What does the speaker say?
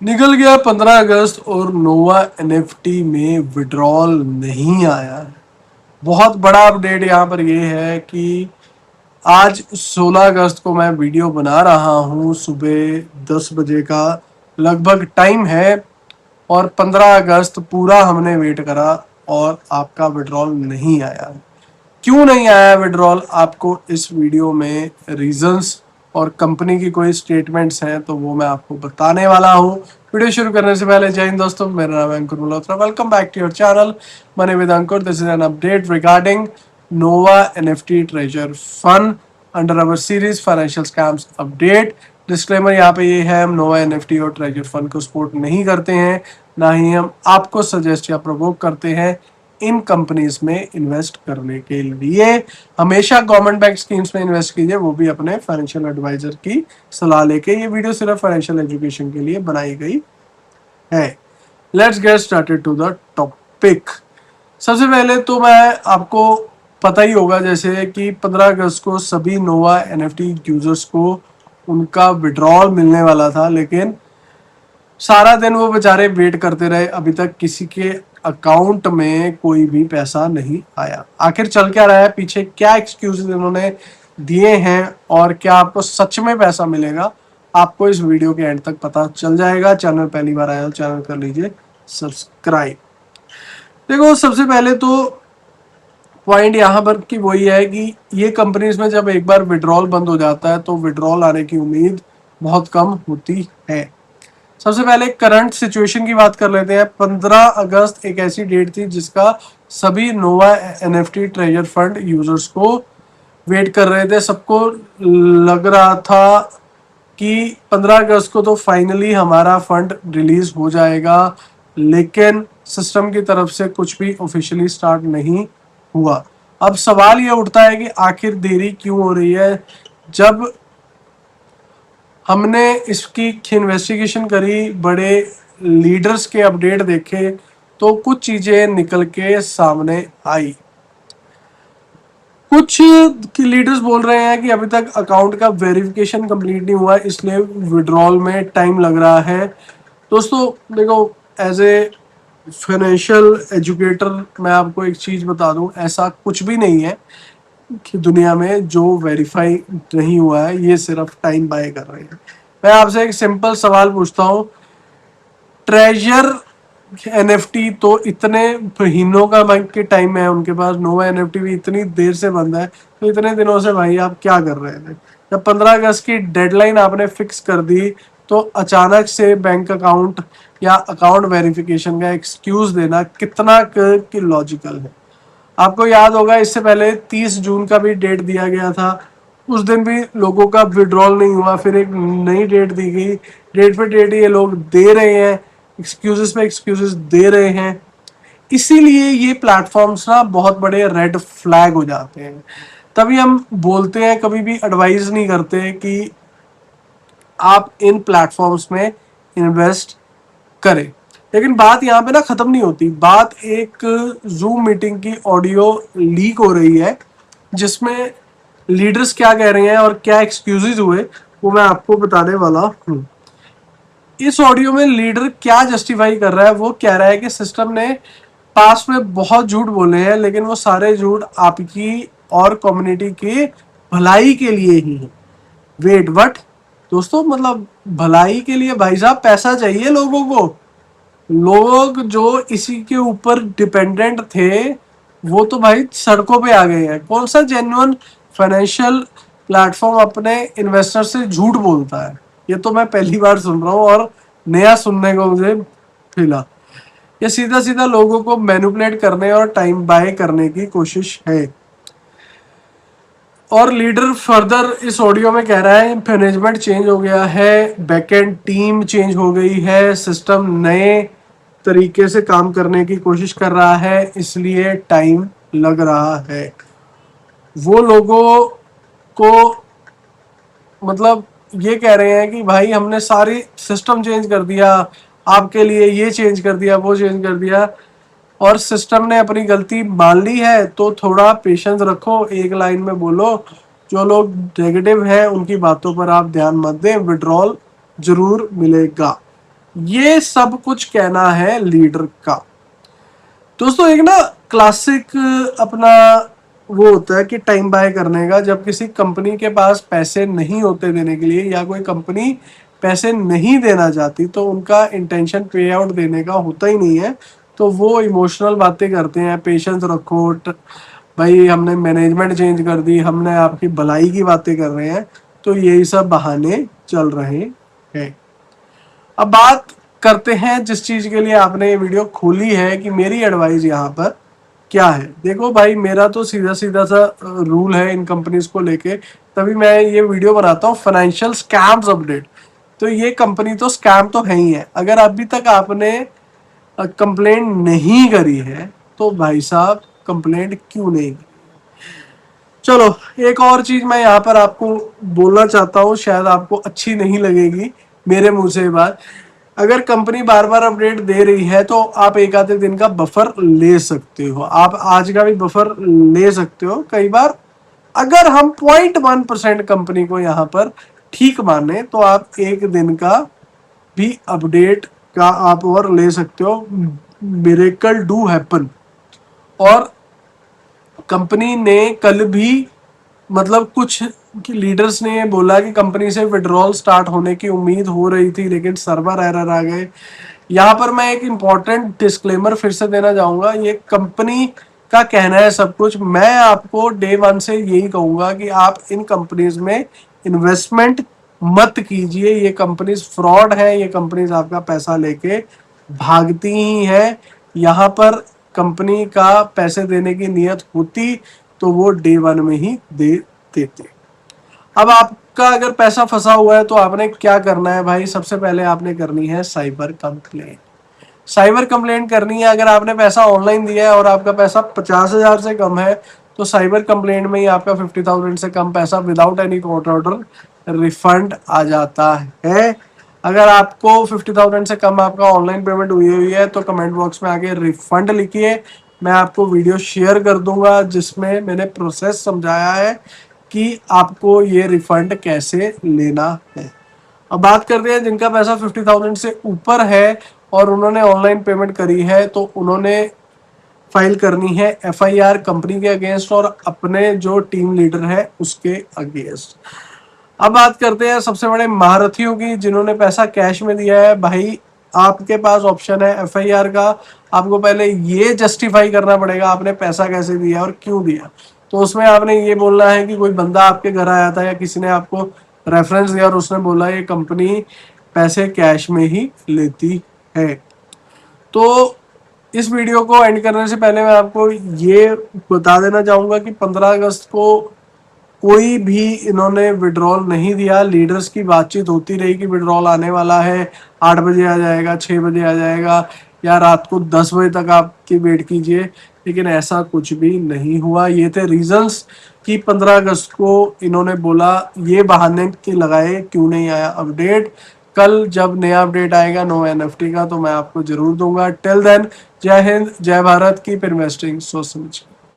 निकल गया 15 अगस्त और नोवा एनएफटी में विड्रॉल नहीं आया। बहुत बड़ा अपडेट यहाँ पर ये है कि आज 16 अगस्त को मैं वीडियो बना रहा हूँ, सुबह 10 बजे का लगभग टाइम है और 15 अगस्त पूरा हमने वेट करा और आपका विड्रॉल नहीं आया। क्यों नहीं आया विड्रॉल, आपको इस वीडियो में रीजंस और कंपनी की कोई स्टेटमेंट्स हैं तो वो मैं आपको बताने वाला हूँ। वीडियो शुरू करने से पहले जय हिंद दोस्तों, मेरा नाम है Ankur Malhotra. Welcome back to your channel money with Ankur. This is an update regarding Nova NFT Treasure Fund under our series financial scams update. Disclaimer यहाँ पे ये है, हम नोवा एनएफटी और ट्रेजर फंड को सपोर्ट नहीं करते हैं, ना ही हम आपको सजेस्ट या प्रवोक करते हैं इन कंपनीज में इन्वेस्ट करने के लिए। हमेशा गवर्नमेंट बैंक स्कीम्स में इन्वेस्ट कीजिए, वो भी अपने फाइनेंशियल एडवाइजर की सलाह लेके। ये वीडियो सिर्फ फाइनेंशियल एजुकेशन के लिए बनाई गई है। Let's get started to the topic. सबसे पहले तो मैं आपको पता ही होगा जैसे कि 15 अगस्त को सभी नोवा एनएफटी यूजर्स को उनका विड्रॉल मिलने वाला था, लेकिन सारा दिन वो बेचारे वेट करते रहे, अभी तक किसी के अकाउंट में कोई भी पैसा नहीं आया। आखिर चल क्या रहा है पीछे, क्या एक्सक्यूजेस इन्होंने दिए हैं और क्या आपको सच में पैसा मिलेगा, आपको इस वीडियो के एंड तक पता चल जाएगा। चैनल पहली बार आया तो चैनल कर लीजिए सब्सक्राइब। देखो, सबसे पहले तो पॉइंट यहाँ पर कि वही है कि ये कंपनीज में जब एक बार विड्रॉल बंद हो जाता है तो विड्रॉल आने की उम्मीद बहुत कम होती है। सबसे पहले करंट सिचुएशन की बात कर लेते हैं। 15 अगस्त एक ऐसी डेट थी जिसका सभी नोवा एनएफटी ट्रेजर फंड यूजर्स को वेट कर रहे थे। सबको लग रहा था कि 15 अगस्त को तो फाइनली हमारा फंड रिलीज हो जाएगा, लेकिन सिस्टम की तरफ से कुछ भी ऑफिशियली स्टार्ट नहीं हुआ। अब सवाल ये उठता है कि आखिर देरी क्यों हो रही है। जब हमने इसकी इन्वेस्टिगेशन करी, बड़े लीडर्स के अपडेट देखे, तो कुछ चीजें निकल के सामने आई। कुछ लीडर्स बोल रहे हैं कि अभी तक अकाउंट का वेरिफिकेशन कंप्लीट नहीं हुआ, इसलिए विड्रॉल में टाइम लग रहा है। दोस्तों देखो, एज ए फाइनेंशियल एजुकेटर मैं आपको एक चीज बता दूं, ऐसा कुछ भी नहीं है कि दुनिया में जो वेरीफाई नहीं हुआ है, ये सिर्फ टाइम बाय कर रहे हैं। मैं आपसे एक सिंपल सवाल पूछता हूँ, ट्रेजर एनएफटी तो इतने महीनों का बैंक के टाइम है उनके पास, नोवा एनएफटी भी इतनी देर से बंद है, तो इतने दिनों से भाई आप क्या कर रहे थे? जब 15 अगस्त की डेडलाइन आपने फिक्स कर दी तो अचानक से बैंक अकाउंट या अकाउंट वेरिफिकेशन का एक्सक्यूज देना कितना लॉजिकल है? आपको याद होगा इससे पहले 30 जून का भी डेट दिया गया था, उस दिन भी लोगों का विड्रॉल नहीं हुआ, फिर एक नई डेट दी गई। डेट पे डेट ये लोग दे रहे हैं, एक्सक्यूजेस पे एक्सक्यूजेस दे रहे हैं। इसीलिए ये प्लेटफॉर्म्स ना बहुत बड़े रेड फ्लैग हो जाते हैं। तभी हम बोलते हैं, कभी भी एडवाइज नहीं करते कि आप इन प्लेटफॉर्म्स में इन्वेस्ट करें। लेकिन बात यहाँ पे ना खत्म नहीं होती। बात एक जूम मीटिंग की ऑडियो लीक हो रही है जिसमें लीडर्स क्या कह रहे हैं और क्या एक्सक्यूजेज हुए, वो मैं आपको बताने वाला हूँ। इस ऑडियो में लीडर क्या जस्टिफाई कर रहा है, वो कह रहा है कि सिस्टम ने पास में बहुत झूठ बोले हैं, लेकिन वो सारे झूठ आपकी और कम्युनिटी के भलाई के लिए ही है। वेट बट दोस्तों, मतलब भलाई के लिए भाई साहब पैसा चाहिए लोगों को। लोग जो इसी के ऊपर डिपेंडेंट थे वो तो भाई सड़कों पे आ गए हैं। कौन सा जेन्युइन फाइनेंशियल प्लेटफॉर्म अपने इन्वेस्टर से झूठ बोलता है? ये तो मैं पहली बार सुन रहा हूँ और नया सुनने को मुझे मिला। ये सीधा सीधा लोगों को मैनिपुलेट करने और टाइम बाय करने की कोशिश है। और लीडर फर्दर इस ऑडियो में कह रहा है मैनेजमेंट चेंज हो गया है, बैकएंड टीम चेंज हो गई है, सिस्टम नए तरीके से काम करने की कोशिश कर रहा है, इसलिए टाइम लग रहा है। वो लोगों को मतलब ये कह रहे हैं कि भाई हमने सारी सिस्टम चेंज कर दिया, आपके लिए ये चेंज कर दिया, वो चेंज कर दिया, और सिस्टम ने अपनी गलती मान ली है, तो थोड़ा पेशेंस रखो, एक लाइन में बोलो। जो लोग नेगेटिव हैं उनकी बातों पर आप ध्यान मत दें, विड्रॉल जरूर मिलेगा। ये सब कुछ कहना है लीडर का। दोस्तों एक ना क्लासिक अपना वो होता है कि टाइम बाय करने का, जब किसी कंपनी के पास पैसे नहीं होते देने के लिए या कोई कंपनी पैसे नहीं देना चाहती तो उनका इंटेंशन पे आउट देने का होता ही नहीं है, तो वो इमोशनल बातें करते हैं, पेशेंस रखो, भाई हमने मैनेजमेंट चेंज कर दी, हमने आपकी भलाई की बातें कर रहे हैं, तो यही सब बहाने चल रहे हैं। अब बात करते हैं जिस चीज के लिए आपने ये वीडियो खोली है कि मेरी एडवाइस यहाँ पर क्या है। देखो भाई, मेरा तो सीधा सीधा सा रूल है इन कंपनीज को लेके, तभी मैं ये वीडियो बनाता हूँ, फाइनेंशियल स्कैम्स अपडेट। तो ये कंपनी तो स्कैम तो है ही है। अगर अभी तक आपने कंप्लेंट नहीं करी है तो भाई साहब कंप्लेंट क्यों नहीं की। चलो एक और चीज मैं यहाँ पर आपको बोलना चाहता हूँ, शायद आपको अच्छी नहीं लगेगी मेरे मुंह से बात। अगर कंपनी बार बार अपडेट दे रही है तो आप एक आधे दिन का बफर ले सकते हो, आप आज का भी बफर ले सकते हो। कई बार अगर हम 0.1% कंपनी को यहाँ पर ठीक माने तो आप एक दिन का भी अपडेट का आप और ले सकते हो। Miracle do happen. और कंपनी ने कल भी मतलब कुछ लीडर्स ने बोला कि कंपनी से विड्रॉल स्टार्ट होने की उम्मीद हो रही थी लेकिन सर्वर एरर आ गए। यहाँ पर मैं एक इम्पॉर्टेंट डिस्क्लेमर फिर से देना चाहूंगा, ये कंपनी का कहना है सब कुछ। मैं आपको डे वन से यही कहूंगा कि आप इन कंपनीज में इन्वेस्टमेंट मत कीजिए। ये कंपनीज फ्रॉड है, ये कंपनीज आपका पैसा लेके भागती ही है। यहाँ पर कंपनी का पैसे देने की नियत होती तो वो डे वन में ही दे देते। अब आपका अगर पैसा फंसा हुआ है तो आपने क्या करना है भाई, सबसे पहले आपने करनी है साइबर कंप्लेंट। साइबर कंप्लेंट करनी है। अगर आपने पैसा ऑनलाइन दिया है और आपका पैसा 50,000 से कम है तो साइबर कंप्लेंट में ही आपका 50,000 से कम पैसा without any court order refund आ जाता है। अगर आपको 50,000 से कम आपका ऑनलाइन पेमेंट हुई हुई है तो कमेंट बॉक्स में आके रिफंड लिखिए। मैं आपको वीडियो शेयर कर दूंगा जिसमें मैंने प्रोसेस समझाया है कि आपको ये रिफंड कैसे लेना है। अब बात करते हैं जिनका पैसा 50,000 से ऊपर है और उन्होंने ऑनलाइन पेमेंट करी है तो उन्होंने फाइल करनी है एफआईआर कंपनी के अगेंस्ट और अपने जो टीम लीडर है उसके अगेंस्ट। अब बात करते हैं सबसे बड़े महारथियों की जिन्होंने पैसा कैश में दिया है। भाई आपके पास ऑप्शन है एफआईआर का। आपको पहले ये जस्टिफाई करना पड़ेगा आपने पैसा कैसे दिया और क्यों दिया। तो उसमें आपने ये बोलना है कि कोई बंदा आपके घर आया था या किसी ने आपको रेफरेंस दिया और उसने बोला ये कंपनी पैसे कैश में ही लेती है। तो इस वीडियो को एंड करने से पहले मैं आपको ये बता देना चाहूंगा कि 15 अगस्त को कोई भी इन्होंने विड्रॉल नहीं दिया। लीडर्स की बातचीत होती रही कि विड्रॉल आने वाला है, 8 बजे आ जाएगा, 6 बजे आ जाएगा या रात को 10 बजे तक आपकी वेट कीजिए, लेकिन ऐसा कुछ भी नहीं हुआ। ये थे रीजंस कि 15 अगस्त को इन्होंने बोला, ये बहाने की लगाए क्यों नहीं आया अपडेट। कल जब नया अपडेट आएगा नो एनएफटी का तो मैं आपको जरूर दूंगा। टिल देन जय हिंद, जय भारत, कीप इन्वेस्टिंग सोच समझ।